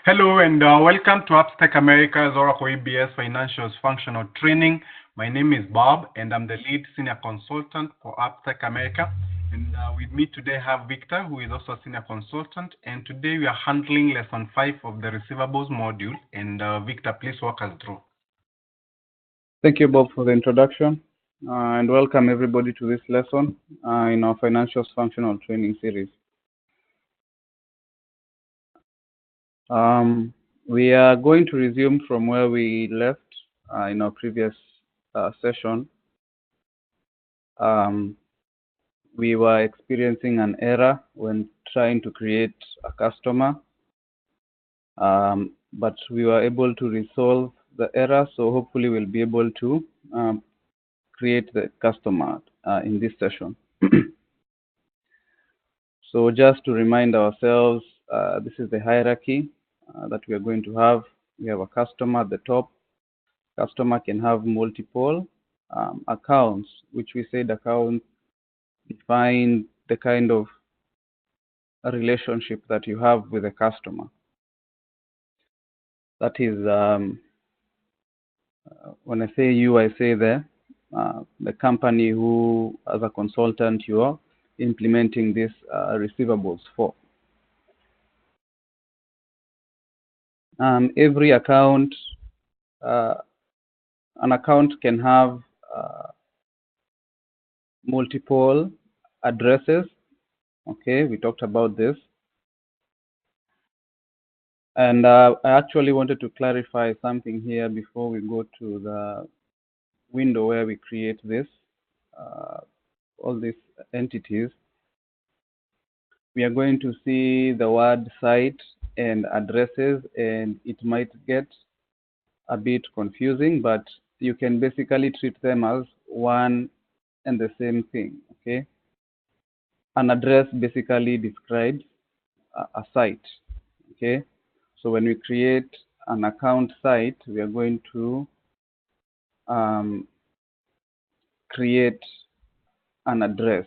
Hello and welcome to Upstack America's Oracle EBS Financials Functional Training. My name is Bob and I'm the lead senior consultant for Upstack America. And with me today I have Victor, who is also a senior consultant. And today we are handling lesson 5 of the receivables module. And Victor, please walk us through. Thank you, Bob, for the introduction. And welcome everybody to this lesson in our Financials Functional Training series. We are going to resume from where we left in our previous session. We were experiencing an error when trying to create a customer, but we were able to resolve the error, so hopefully we'll be able to create the customer in this session. So just to remind ourselves, this is the hierarchy that we are going to have. We have a customer at the top. Customer can have multiple accounts, which we said accounts define the kind of a relationship that you have with a customer. That is, when I say you, I say the company who, as a consultant, you are implementing these receivables for. Every account, an account can have multiple addresses. Okay, we talked about this. And I actually wanted to clarify something here before we go to the window where we create this, all these entities. We are going to see the word site and addresses, and it might get a bit confusing, but you can basically treat them as one and the same thing. Okay, an address basically describes a site. Okay, so when we create an account site, we are going to create an address.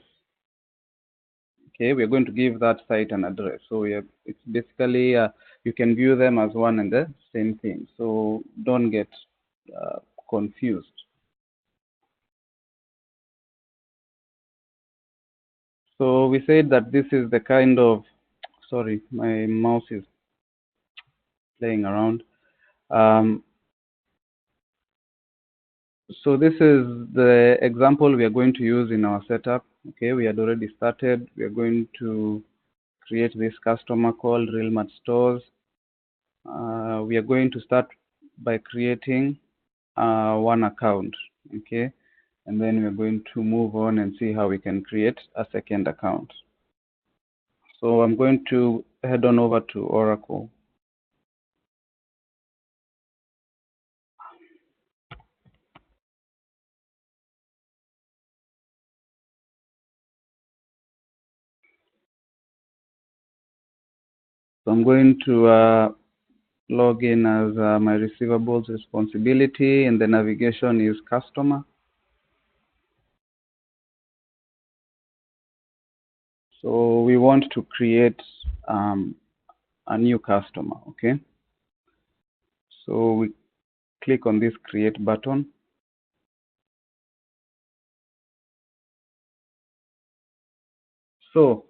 Okay, we are going to give that site an address. So it's basically you can view them as one and the same thing. So don't get confused. So we said that this is the kind of, sorry, my mouse is playing around. So this is the example we are going to use in our setup. Okay, we had already started. We are going to create this customer called Realmart Stores. We are going to start by creating one account. Okay, and then we are going to move on and see how we can create a second account. So I'm going to head on over to Oracle. So I'm going to log in as my receivables responsibility, and the navigation is customer. So we want to create a new customer. Okay, so we click on this create button. So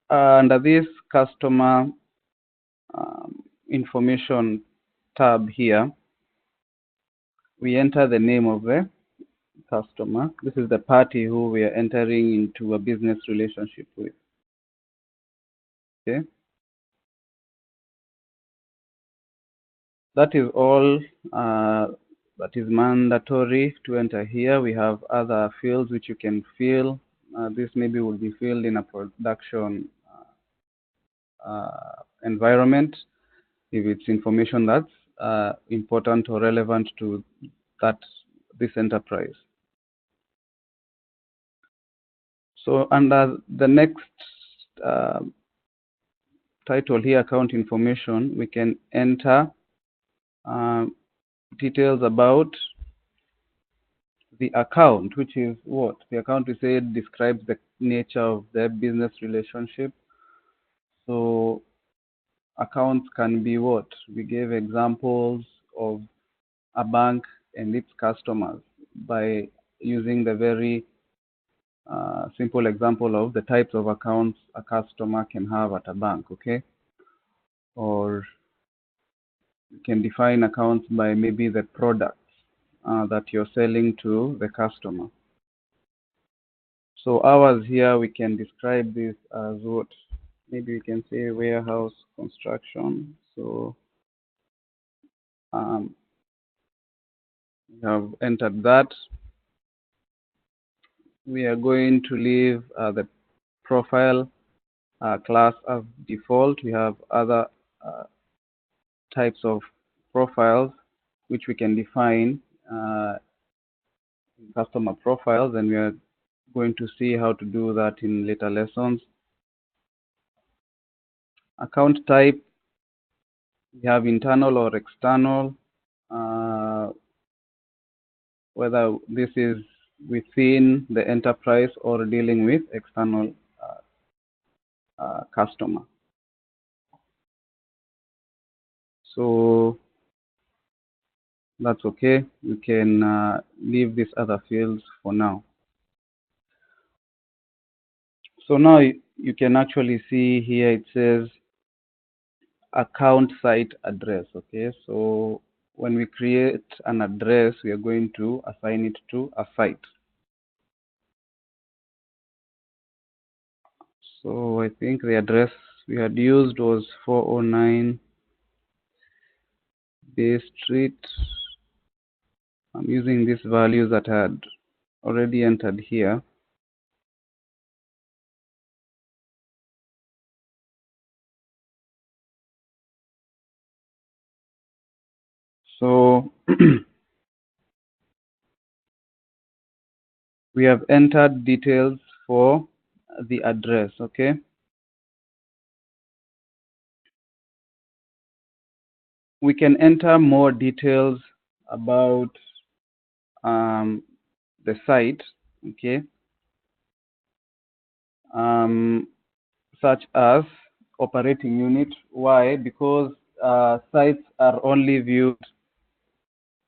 under this customer information tab here, we enter the name of the customer. This is the party who we are entering into a business relationship with. Okay, that is all that is mandatory to enter here. We have other fields which you can fill. This maybe will be filled in a production environment if it's information that's important or relevant to this enterprise. So under the next title here, account information, we can enter details about the account, which is what? The account, we said, describes the nature of the business relationship. So accounts can be what? We gave examples of a bank and its customers by using the very simple example of the types of accounts a customer can have at a bank, okay? Or you can define accounts by maybe the products that you're selling to the customer. So ours here, we can describe this as what? Maybe we can say warehouse construction. So we have entered that. We are going to leave the profile class as default. We have other types of profiles which we can define in customer profiles, and we are going to see how to do that in later lessons. Account type, we have internal or external, whether this is within the enterprise or dealing with external customer. So that's okay. You can leave these other fields for now. So now you can actually see here it says account site address. Okay, so when we create an address, we are going to assign it to a site. So I think the address we had used was 409 Bay Street. I'm using these values that I had already entered here. So we have entered details for the address, okay? We can enter more details about the site, okay? Such as operating unit. Why? Because sites are only viewed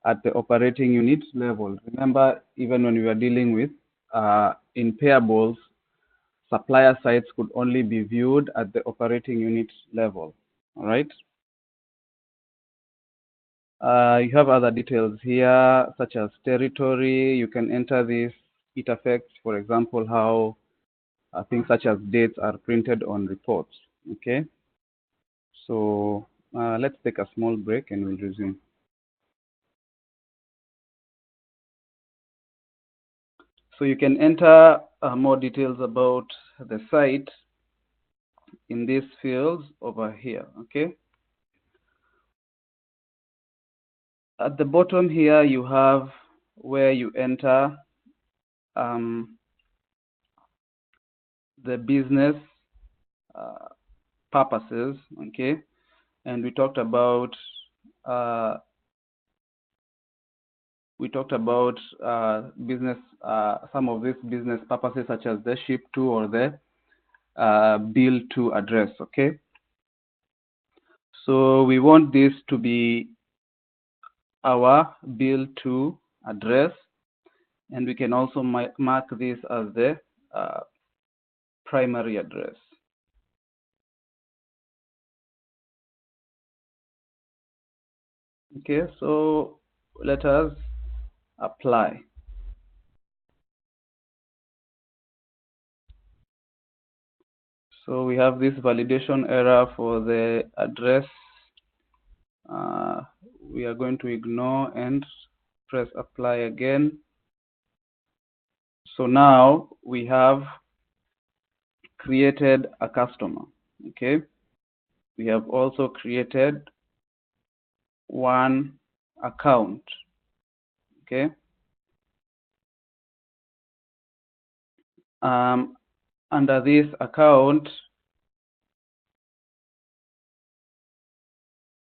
at the operating unit level. Remember, even when we were dealing with in payables, supplier sites could only be viewed at the operating unit level. All right. You have other details here, such as territory. You can enter this. It affects, for example, how things such as dates are printed on reports. Okay. So let's take a small break and we'll resume. So you can enter more details about the site in these fields over here, okay? At the bottom here, you have where you enter the business purposes, okay? And we talked about business, some of these business purposes, such as the ship to or the bill to address, okay? So we want this to be our bill to address, and we can also mark this as the primary address. Okay, so let us apply. So we have this validation error for the address. We are going to ignore and press apply again. So now we have created a customer, okay? We have also created one account, okay? Under this account,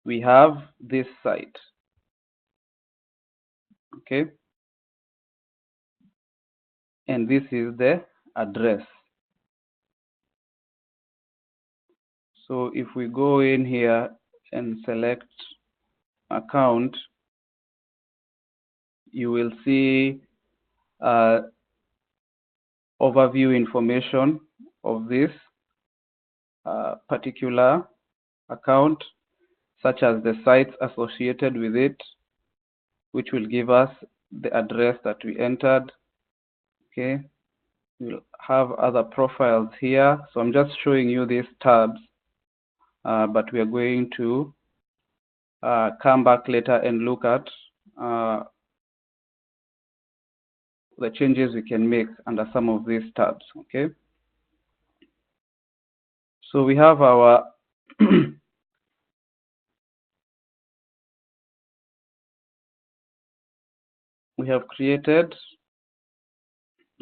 we have this site, okay? And this is the address. So if we go in here and select account, you will see overview information of this particular account, such as the sites associated with it, which will give us the address that we entered. Okay, we'll have other profiles here. So I'm just showing you these tabs, but we are going to come back later and look at the changes we can make under some of these tabs. Okay, so we have our we have created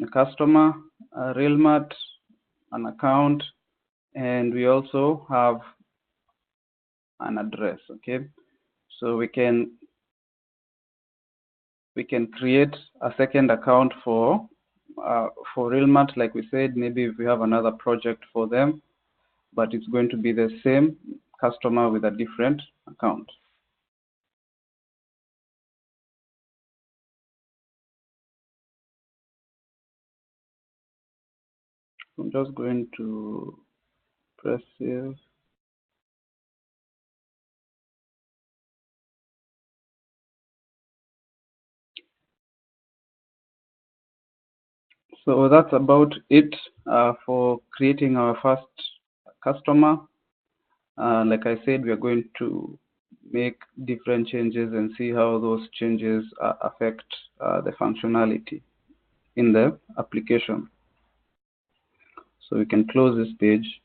a customer, a Realmat, an account, and we also have an address. Okay, so we can create a second account for Realmat, like we said. Maybe if we have another project for them, but it's going to be the same customer with a different account. I'm just going to press save. So that's about it for creating our first customer. Like I said, we are going to make different changes and see how those changes affect the functionality in the application. So we can close this page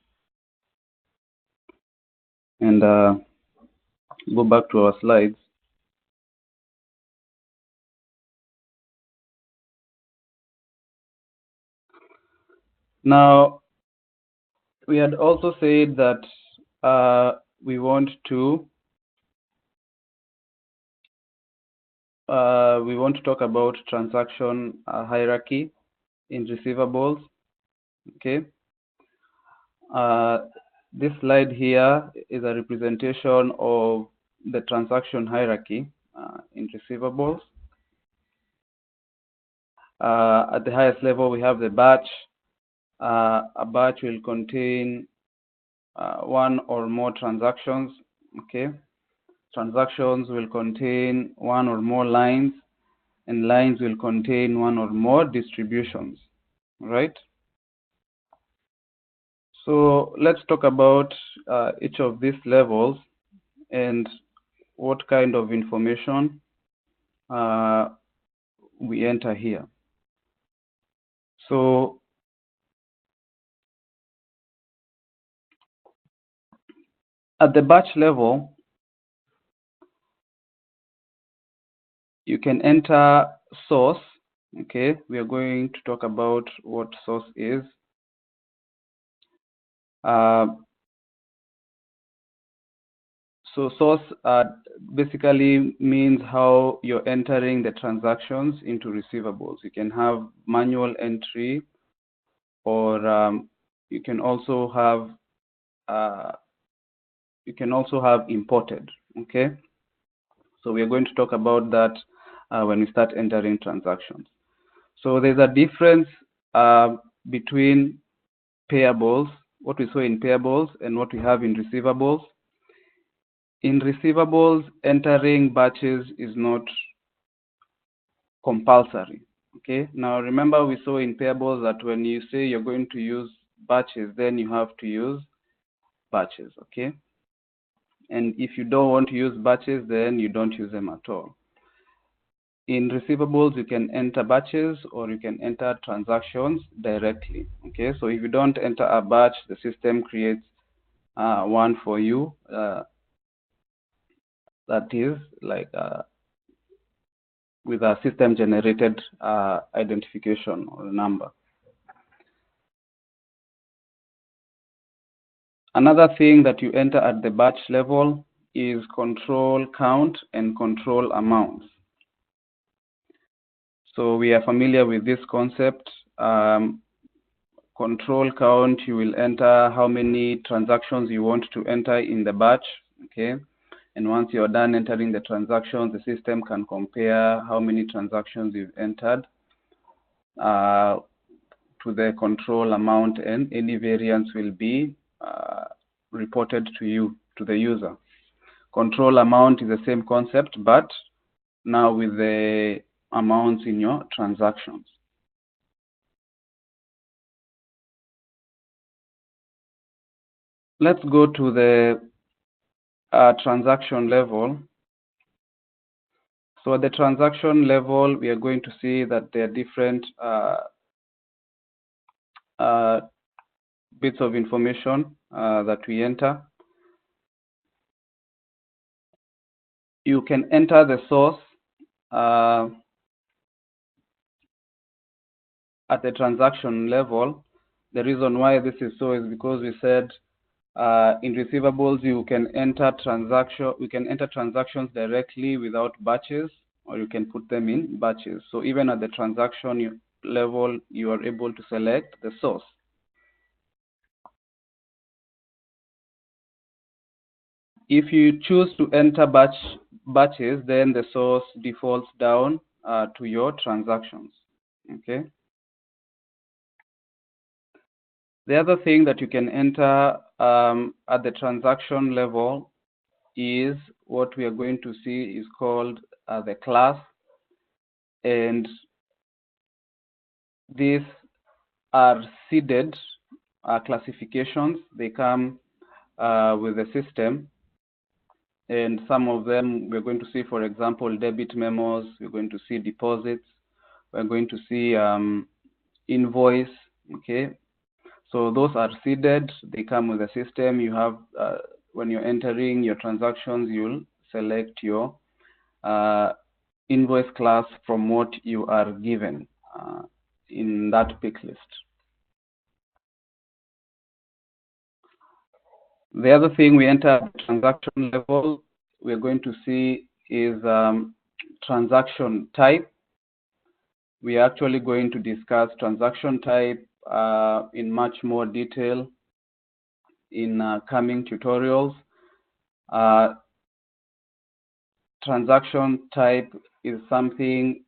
and go back to our slides. Now, we had also said that we want to talk about transaction hierarchy in receivables. Okay. This slide here is a representation of the transaction hierarchy in receivables. At the highest level, we have the batch. A batch will contain one or more transactions. Okay. Transactions will contain one or more lines, and lines will contain one or more distributions, right? So let's talk about each of these levels and what kind of information we enter here. So at the batch level, you can enter source. Okay, we are going to talk about what source is. So source basically means how you're entering the transactions into receivables. You can have manual entry, or you can also have imported. Okay, so we are going to talk about that when we start entering transactions. So there's a difference between payables, what we saw in payables, and what we have in receivables. In receivables, entering batches is not compulsory. Okay, now remember we saw in payables that when you say you're going to use batches, then you have to use batches. Okay, and if you don't want to use batches, then you don't use them at all. In receivables, you can enter batches or you can enter transactions directly. Okay, so if you don't enter a batch, the system creates one for you. That is like with a system generated identification or number. Another thing that you enter at the batch level is control count and control amounts. So we are familiar with this concept. control count, you will enter how many transactions you want to enter in the batch, okay? And once you're done entering the transactions, the system can compare how many transactions you've entered to the control amount, and any variance will be reported to you, to the user. Control amount is the same concept, but now with the amounts in your transactions. Let's go to the transaction level. So at the transaction level, we are going to see that there are different bits of information that we enter. You can enter the source at the transaction level. The reason why this is so is because we said in receivables we can enter transactions directly without batches, or you can put them in batches. So even at the transaction level, you are able to select the source. If you choose to enter batches, then the source defaults down to your transactions. Okay. The other thing that you can enter at the transaction level is what we are going to see is called the class, and these are seeded classifications. They come with the system, and some of them we're going to see, for example, debit memos, we're going to see deposits, we're going to see invoice, okay? So those are seeded, they come with the system. You have, when you're entering your transactions, you'll select your invoice class from what you are given in that pick list. The other thing we enter at the transaction level, we're going to see is transaction type. We are actually going to discuss transaction type in much more detail in coming tutorials. Transaction type is something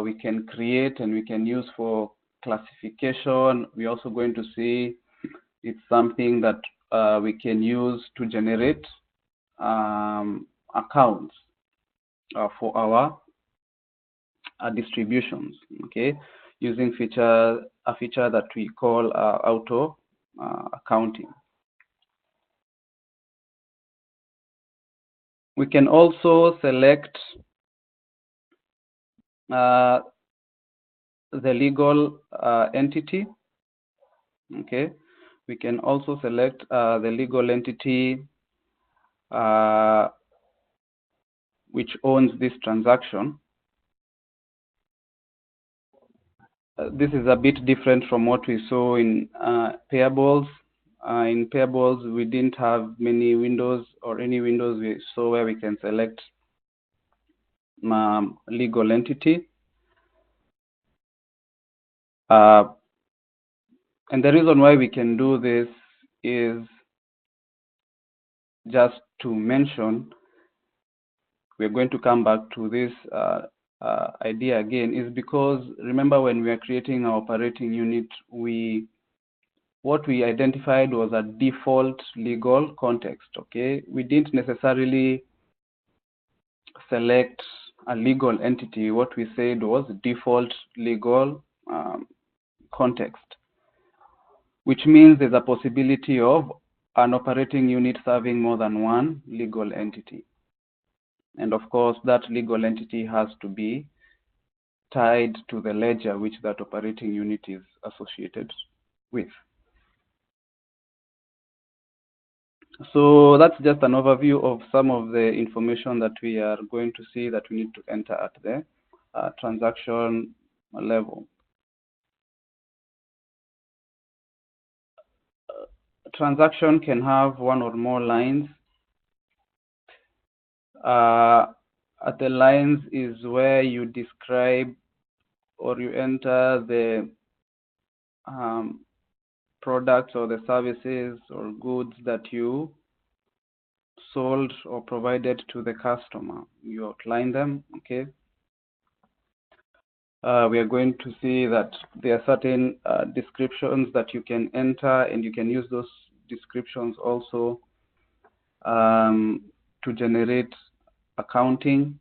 we can create and we can use for classification. We're also going to see it's something that we can use to generate accounts for our distributions, okay, using a feature that we call auto accounting. We can also select the legal entity, okay. We can also select the legal entity which owns this transaction. This is a bit different from what we saw in payables. In payables, we didn't have many windows or any windows we saw where we can select legal entity. And the reason why we can do this is just to mention, we're going to come back to this idea again, is because remember when we are creating our operating unit, what we identified was a default legal context, okay? We didn't necessarily select a legal entity. What we said was default legal context, which means there's a possibility of an operating unit serving more than one legal entity. And of course, that legal entity has to be tied to the ledger which that operating unit is associated with. So that's just an overview of some of the information that we are going to see that we need to enter at the transaction level. Transaction can have one or more lines. At the lines is where you describe or you enter the products or the services or goods that you sold or provided to the customer. You outline them, okay? We are going to see that there are certain descriptions that you can enter, and you can use those descriptions also to generate accounting.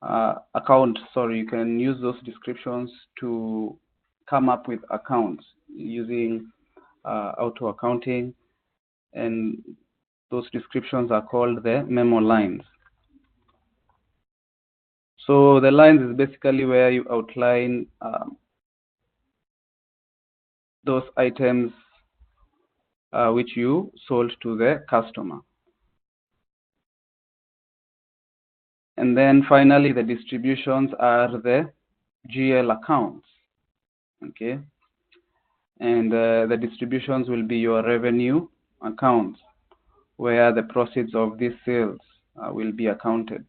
You can use those descriptions to come up with accounts using auto accounting, and those descriptions are called the memo lines. So the lines is basically where you outline those items which you sold to the customer. And then finally, the distributions are the GL accounts, okay? And the distributions will be your revenue accounts, where the proceeds of these sales will be accounted,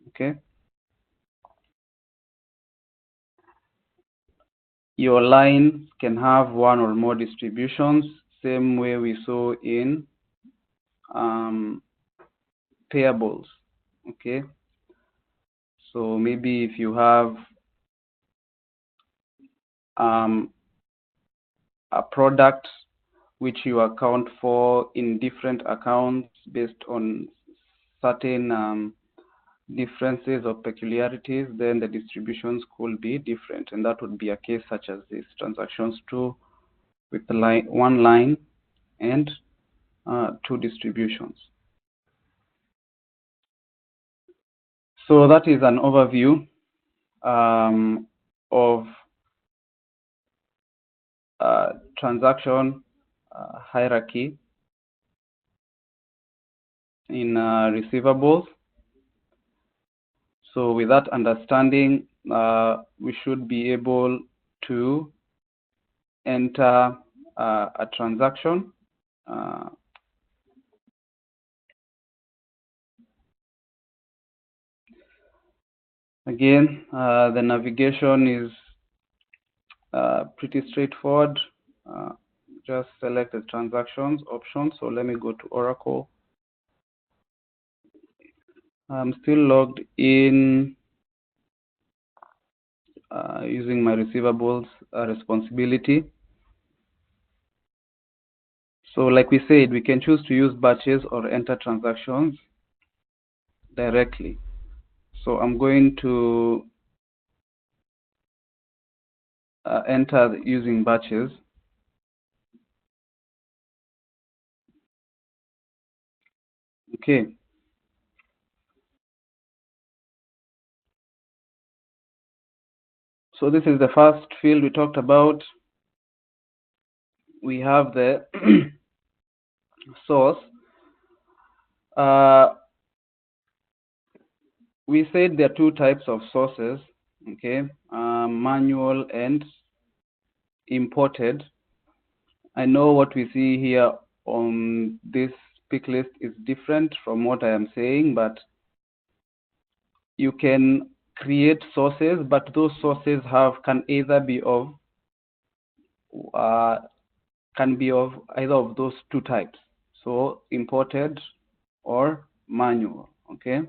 okay? Your lines can have one or more distributions, same way we saw in payables, okay? So maybe if you have a product which you account for in different accounts based on certain differences or peculiarities, then the distributions could be different, and that would be a case such as this: transactions 2 with the line, 1 line and 2 distributions. So that is an overview of transaction hierarchy in receivables. So with that understanding, we should be able to enter a transaction. Again, the navigation is pretty straightforward. Just select the transactions option. So let me go to Oracle. I'm still logged in using my receivables responsibility. So like we said, we can choose to use batches or enter transactions directly. So I'm going to enter using batches. Okay. So this is the first field we talked about. We have the source. We said there are 2 types of sources, okay, manual and imported. I know what we see here on this pick list is different from what I am saying, but you can create sources, but those sources can either be of either of those 2 types, so imported or manual, okay?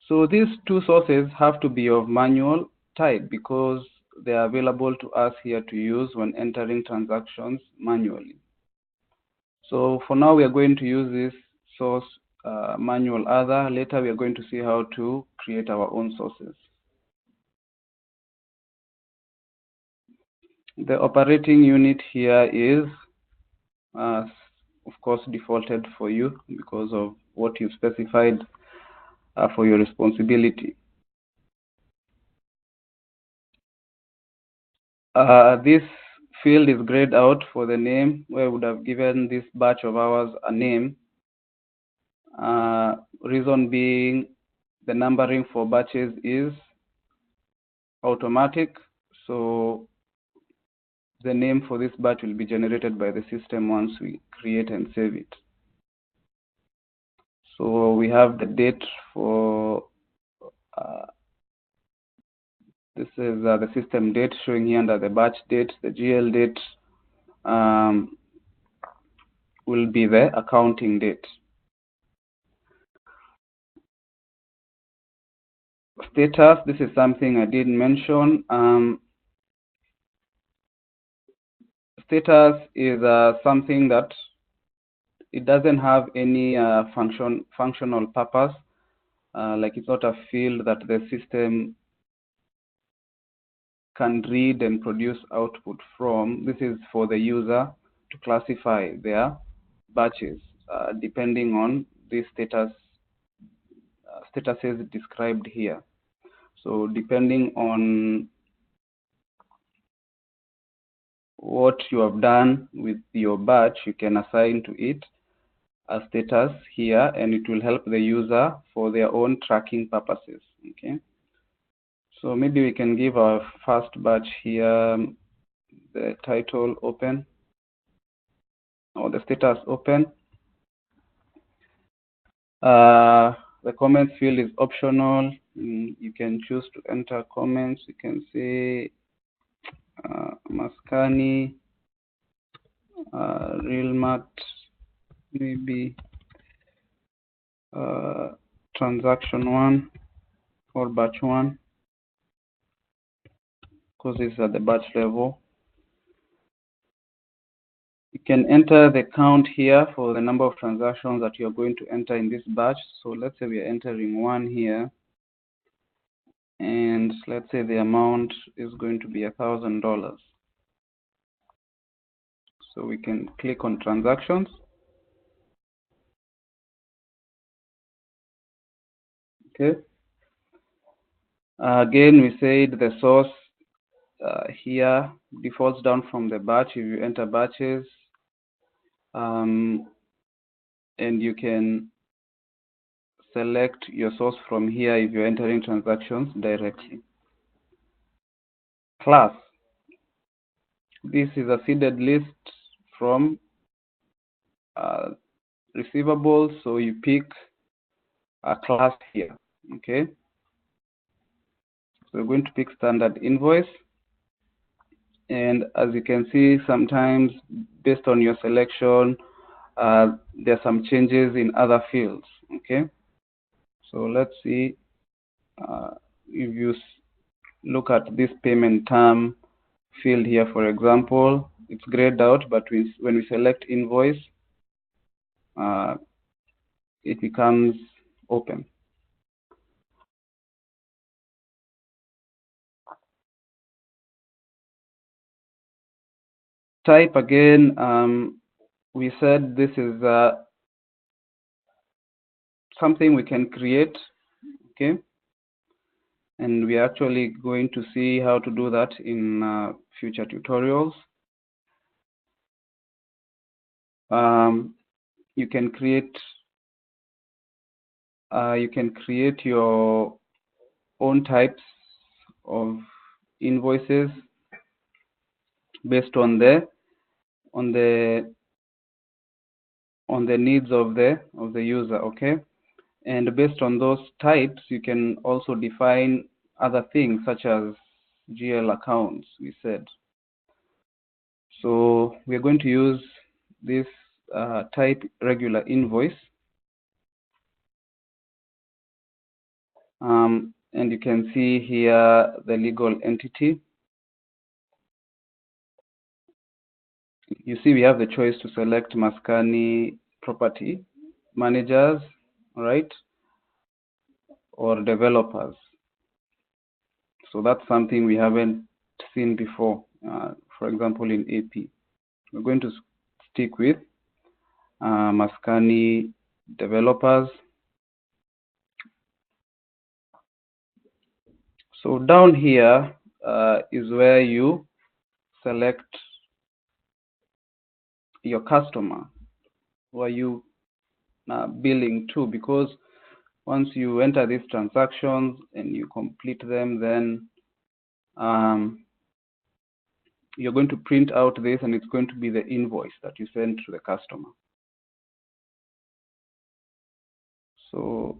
So these 2 sources have to be of manual type because they are available to us here to use when entering transactions manually. So for now, we are going to use this source manual other. Later, we are going to see how to create our own sources. The operating unit here is, of course, defaulted for you because of what you specified for your responsibility. This field is grayed out for the name, where I would have given this batch of ours a name. Reason being, the numbering for batches is automatic, so the name for this batch will be generated by the system once we create and save it. So we have the date for This is the system date showing here under the batch date. The GL date will be the accounting date. Status, this is something I didn't mention. Status is something that it doesn't have any functional purpose. Like it's not a field that the system can read and produce output from. This is for the user to classify their batches depending on the statuses described here. So depending on what you have done with your batch, you can assign to it a status here, and it will help the user for their own tracking purposes. Okay. So maybe we can give our first batch here the title open or the status open. The comments field is optional. You can choose to enter comments. You can say Maskani, Realmat, maybe transaction 1 or batch 1, because this is at the batch level. You can enter the count here for the number of transactions that you're going to enter in this batch. So let's say we are entering 1 here, and let's say the amount is going to be $1,000. So we can click on transactions. Okay. Again, we said the source here defaults down from the batch. If you enter batches, and you can select your source from here if you're entering transactions directly. Class. This is a seeded list from receivables, so you pick a class here. Okay. So we're going to pick standard invoice. And as you can see, sometimes based on your selection, there are some changes in other fields. Okay. So let's see if you look at this payment term field here, for example, it's grayed out, but when we select invoice, it becomes open. Type again, we said this is something we can create, okay? And we're actually going to see how to do that in future tutorials. You can create your own types of invoices based on the needs of the user, okay? And based on those types, you can also define other things such as GL accounts, we said. So we're going to use this type regular invoice. And you can see here the legal entity. You see we have the choice to select Maskani property managers, right? Or developers. So that's something we haven't seen before, for example, in AP. We're going to stick with Maskani developers. So down here is where you select your customer who are you billing to, because once you enter these transactions and you complete them, then you're going to print out this, and it's going to be the invoice that you send to the customer. So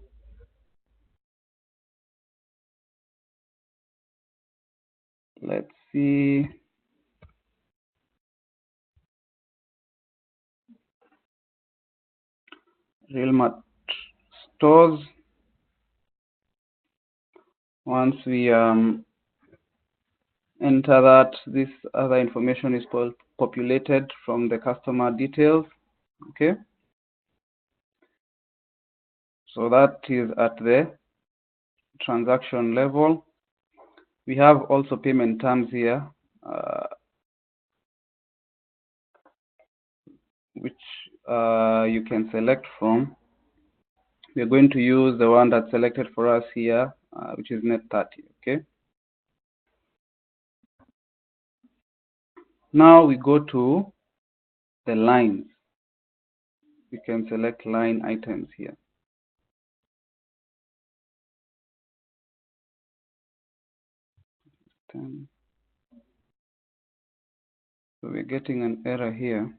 let's see. Realmart stores. Once we enter that, this other information is populated from the customer details. Okay. So that is at the transaction level. We have also payment terms here, which you can select from. We're going to use the one that's selected for us here, which is net 30. Okay. Now we go to the lines. We can select line items here. So we're getting an error here.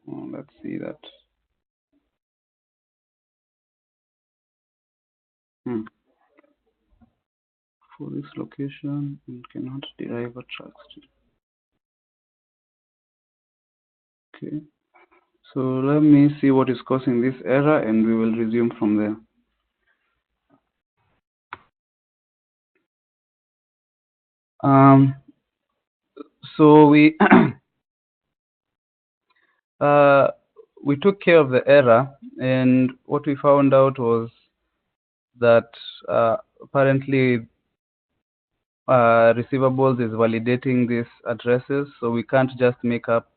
Oh, let's see that. For this location, you cannot derive a track stream. Okay. So let me see what is causing this error, and we will resume from there. So we we took care of the error, and what we found out was that apparently receivables is validating these addresses, so we can't just make up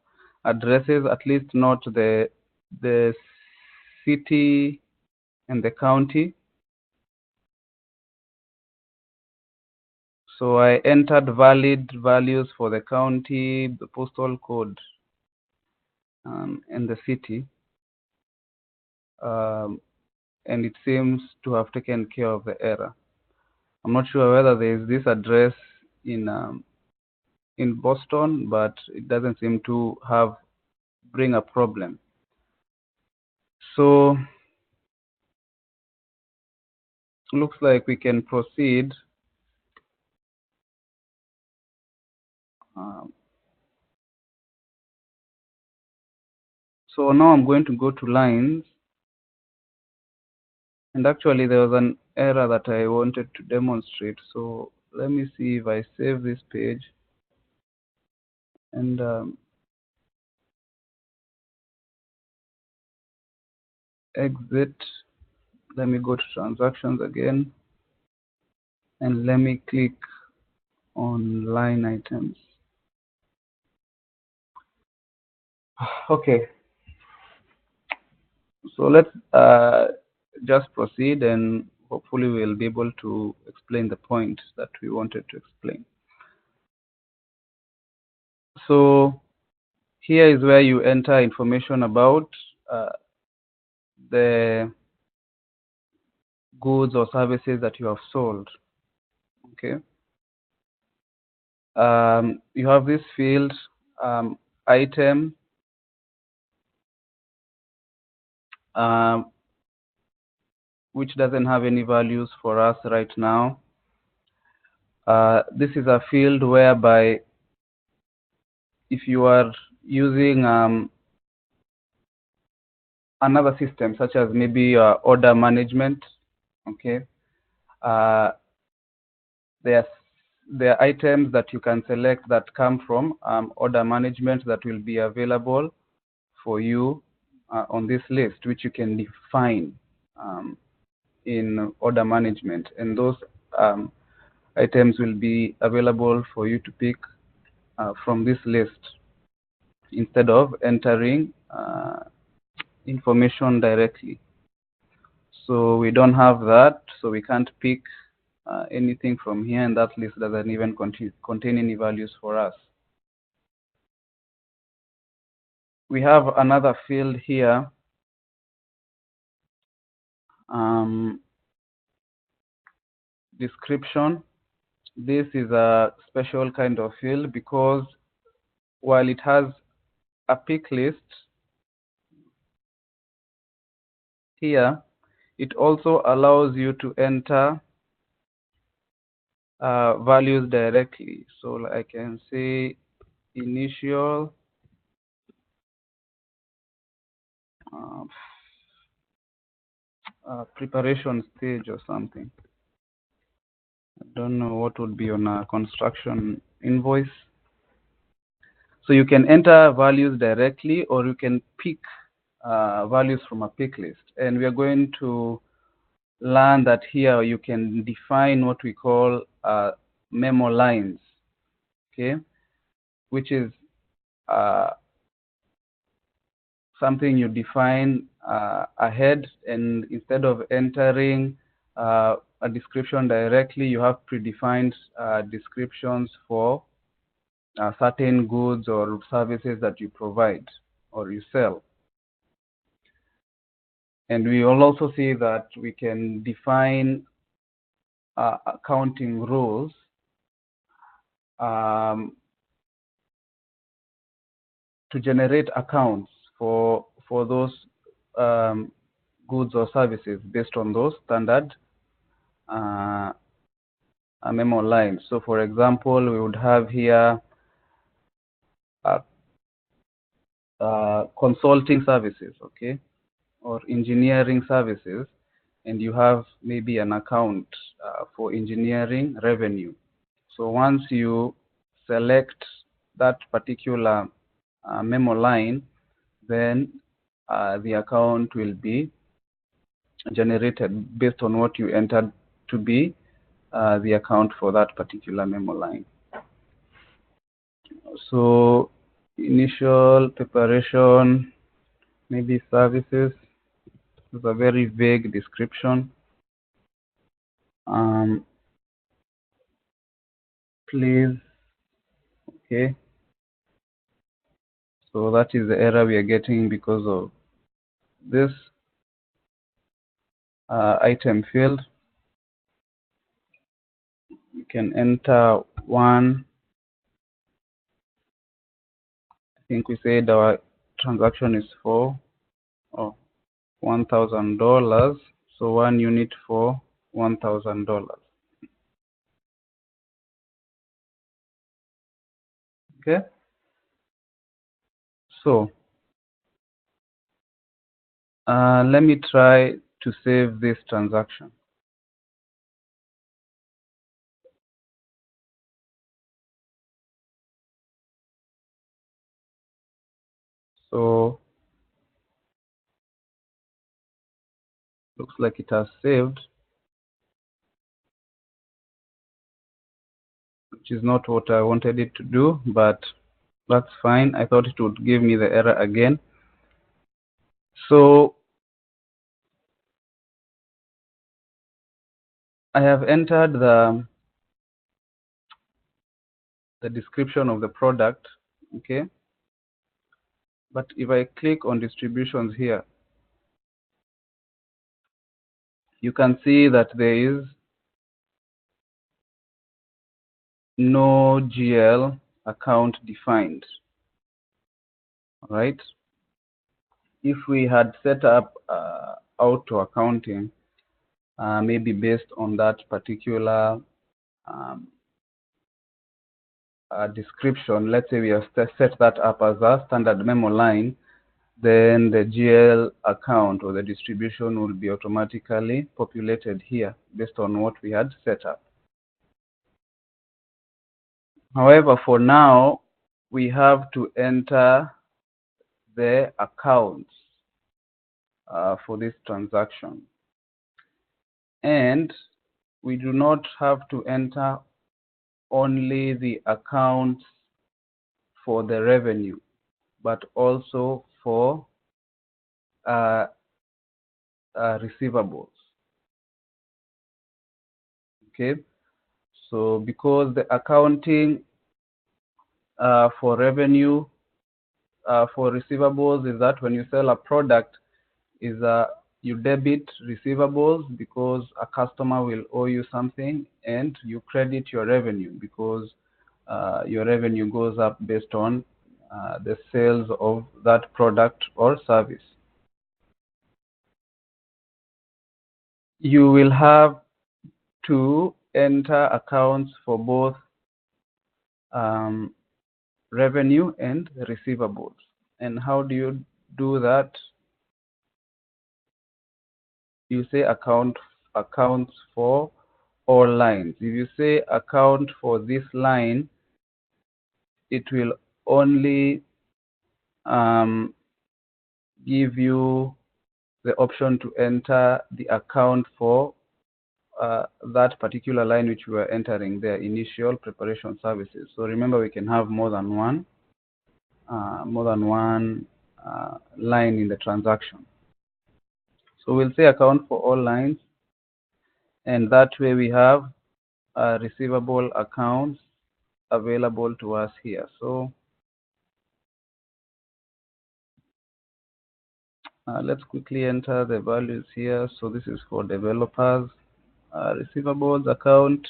addresses, at least not the city and the county. So I entered valid values for the county, the postal code, and the city, and it seems to have taken care of the error. I'm not sure whether there is this address in Boston, but it doesn't seem to bring a problem. So looks like we can proceed. So now I'm going to go to lines, and actually there was an error that I wanted to demonstrate. So let me see if I save this page and exit. Let me go to transactions again, and let me click on line items. Okay, so let's just proceed, and hopefully we'll be able to explain the point that we wanted to explain. So here is where you enter information about the goods or services that you have sold. Okay. You have this field, item, which doesn't have any values for us right now. This is a field whereby if you are using another system, such as maybe order management, okay, there are items that you can select that come from order management that will be available for you on this list, which you can define in order management, and those items will be available for you to pick from this list instead of entering information directly. So we don't have that, so we can't pick anything from here, and that list doesn't even contain any values for us. We have another field here, description. This is a special kind of field because while it has a pick list here, it also allows you to enter values directly. So I can say initial preparation stage or something. I don't know what would be on a construction invoice. So you can enter values directly, or you can pick values from a pick list. And we are going to learn that here you can define what we call memo lines, okay, which is something you define ahead, and instead of entering a description directly, you have predefined descriptions for certain goods or services that you provide or you sell. And we will also see that we can define accounting rules to generate accounts for those goods or services based on those standard memo lines. So for example, we would have here consulting services, okay, or engineering services, and you have maybe an account for engineering revenue. So once you select that particular memo line, then the account will be generated based on what you entered to be the account for that particular memo line. So initial preparation, maybe services, is a very vague description. Please, okay. So that is the error we are getting because of this item field. You can enter one. I think we said our transaction is for $1,000. So 1 unit for $1,000. Okay. So let me try to save this transaction. So looks like it has saved, which is not what I wanted it to do, but that's fine. I thought it would give me the error again. So I have entered the description of the product, okay? But if I click on distributions here, you can see that there is no GL account defined, right? If we had set up auto accounting, maybe based on that particular description, let's say we have set that up as a standard memo line, then the GL account or the distribution will be automatically populated here based on what we had set up. However, for now, we have to enter the accounts for this transaction. And we do not have to enter only the accounts for the revenue, but also for receivables. Okay, so because the accounting for revenue for receivables is that when you sell a product, is you debit receivables because a customer will owe you something, and you credit your revenue because your revenue goes up based on the sales of that product or service. You will have to enter accounts for both revenue and receivables. And how do you do that? You say accounts for all lines. If you say account for this line, it will only give you the option to enter the account for that particular line which we are entering there, initial preparation services. So remember, we can have more than one line in the transaction. So we'll say account for all lines, and that way we have receivable accounts available to us here. So let's quickly enter the values here. So this is for developers, receivables account.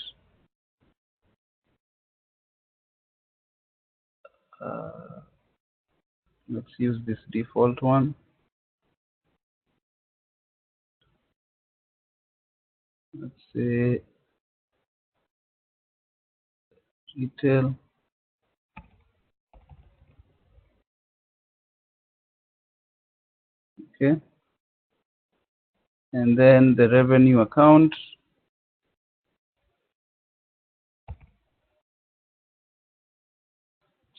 Let's use this default one. Let's say retail. Okay. And then the revenue account.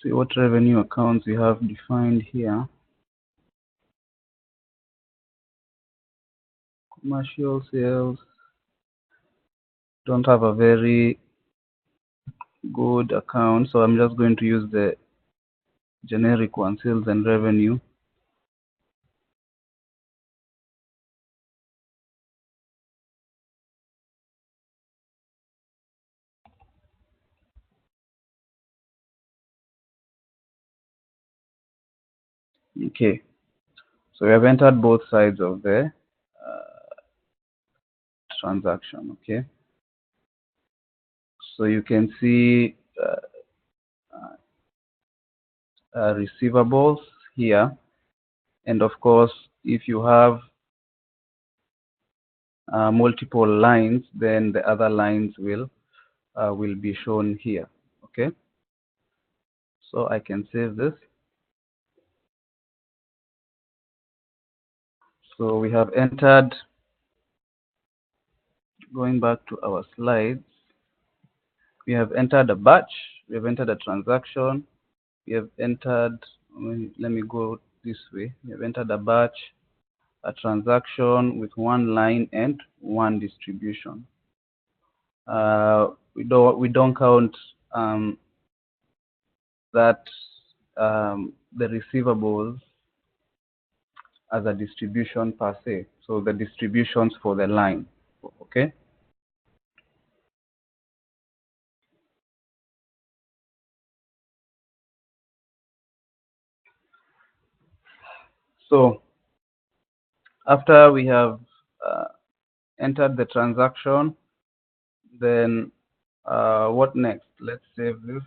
See what revenue accounts we have defined here. Commercial sales don't have a very good account, so I'm just going to use the generic one, sales and revenue. Okay, so we have entered both sides of the transaction. Okay, so you can see receivables here, and of course, if you have multiple lines, then the other lines will be shown here. Okay, so I can save this. So we have entered, going back to our slides, we have entered a batch, we have entered a transaction, we have entered, let me go this way, we have entered a batch, a transaction with one line and one distribution. We don't count that the receivables as a distribution per se. So the distributions for the line. Okay. So after we have entered the transaction, then what next? Let's save this.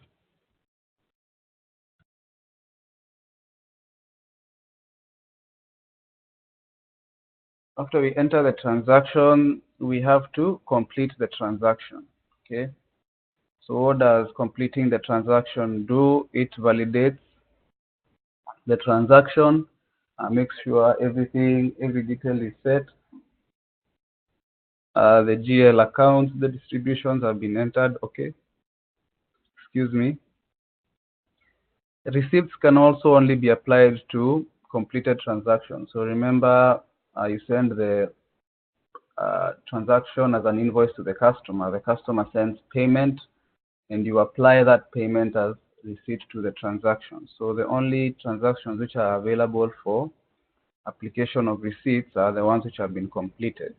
After we enter the transaction, we have to complete the transaction. Okay. So what does completing the transaction do? It validates the transaction, makes sure every detail is set. The GL accounts, the distributions have been entered. Okay. Excuse me. Receipts can also only be applied to completed transactions. So remember, you send the transaction as an invoice to the customer. The customer sends payment, and you apply that payment as receipt to the transaction. So the only transactions which are available for application of receipts are the ones which have been completed.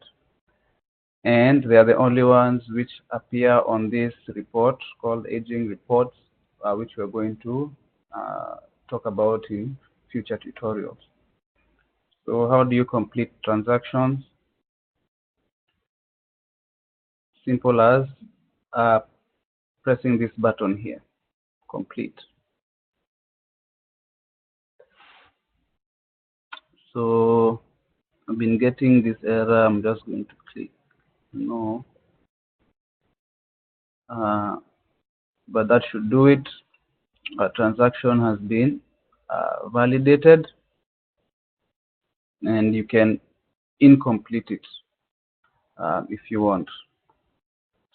And they are the only ones which appear on this report called aging reports, which we're going to talk about in future tutorials. So how do you complete transactions? Simple as pressing this button here, complete. So I've been getting this error. I'm just going to click no. but that should do it. A transaction has been validated, and you can incomplete it if you want.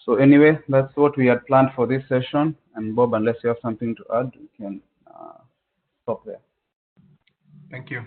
So anyway, that's what we had planned for this session. And Bob, unless you have something to add, we can stop there. Thank you.